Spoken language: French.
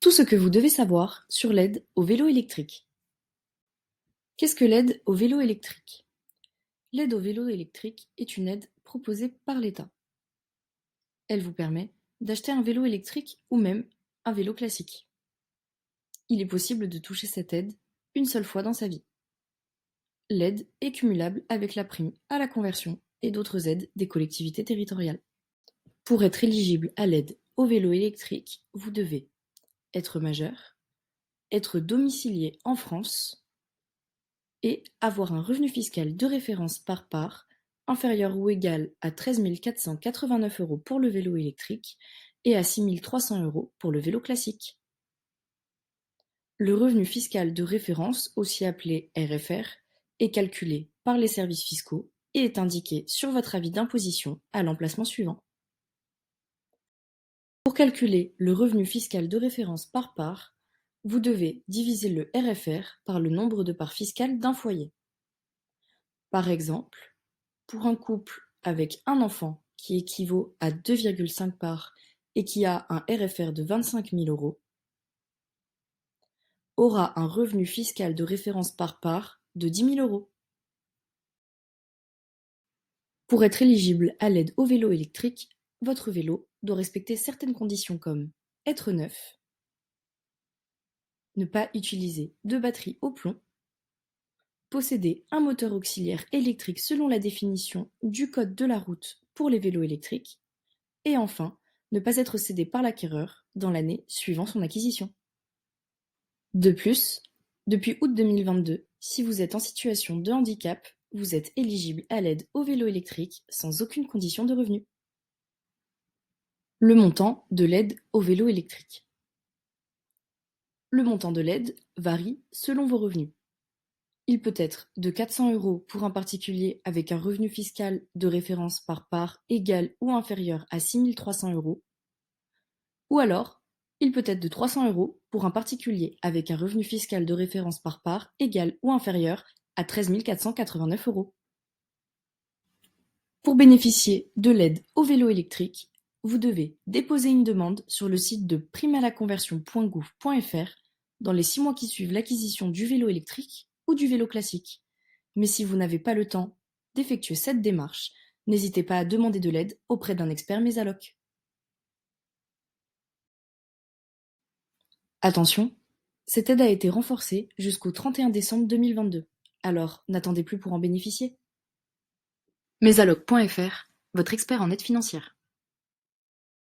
Tout ce que vous devez savoir sur l'aide au vélo électrique. Qu'est-ce que l'aide au vélo électrique? L'aide au vélo électrique est une aide proposée par l'État. Elle vous permet d'acheter un vélo électrique ou même un vélo classique. Il est possible de toucher cette aide une seule fois dans sa vie. L'aide est cumulable avec la prime à la conversion et d'autres aides des collectivités territoriales. Pour être éligible à l'aide au vélo électrique, vous devez être majeur, être domicilié en France et avoir un revenu fiscal de référence par part inférieur ou égal à 13 489 € pour le vélo électrique et à 6 300 € pour le vélo classique. Le revenu fiscal de référence, aussi appelé RFR, est calculé par les services fiscaux et est indiqué sur votre avis d'imposition à l'emplacement suivant. Pour calculer le revenu fiscal de référence par part, vous devez diviser le RFR par le nombre de parts fiscales d'un foyer. Par exemple, pour un couple avec un enfant qui équivaut à 2,5 parts et qui a un RFR de 25 000 € aura un revenu fiscal de référence par part de 10 000 €. Pour être éligible à l'aide au vélo électrique, votre vélo doit respecter certaines conditions comme être neuf, ne pas utiliser de batterie au plomb, posséder un moteur auxiliaire électrique selon la définition du code de la route pour les vélos électriques, et enfin, ne pas être cédé par l'acquéreur dans l'année suivant son acquisition. De plus, depuis août 2022, si vous êtes en situation de handicap, vous êtes éligible à l'aide au vélo électrique sans aucune condition de revenu. Le montant de l'aide au vélo électrique. Le montant de l'aide varie selon vos revenus. Il peut être de 400 € pour un particulier avec un revenu fiscal de référence par part égal ou inférieur à 6 300 €, ou alors il peut être de 300 € pour un particulier avec un revenu fiscal de référence par part égal ou inférieur à 13 489 €. Pour bénéficier de l'aide au vélo électrique, vous devez déposer une demande sur le site de primalaconversion.gouv.fr dans les 6 mois qui suivent l'acquisition du vélo électrique ou du vélo classique. Mais si vous n'avez pas le temps d'effectuer cette démarche, n'hésitez pas à demander de l'aide auprès d'un expert Mésaloc. Attention, cette aide a été renforcée jusqu'au 31 décembre 2022, alors n'attendez plus pour en bénéficier. Mésaloc.fr, votre expert en aide financière.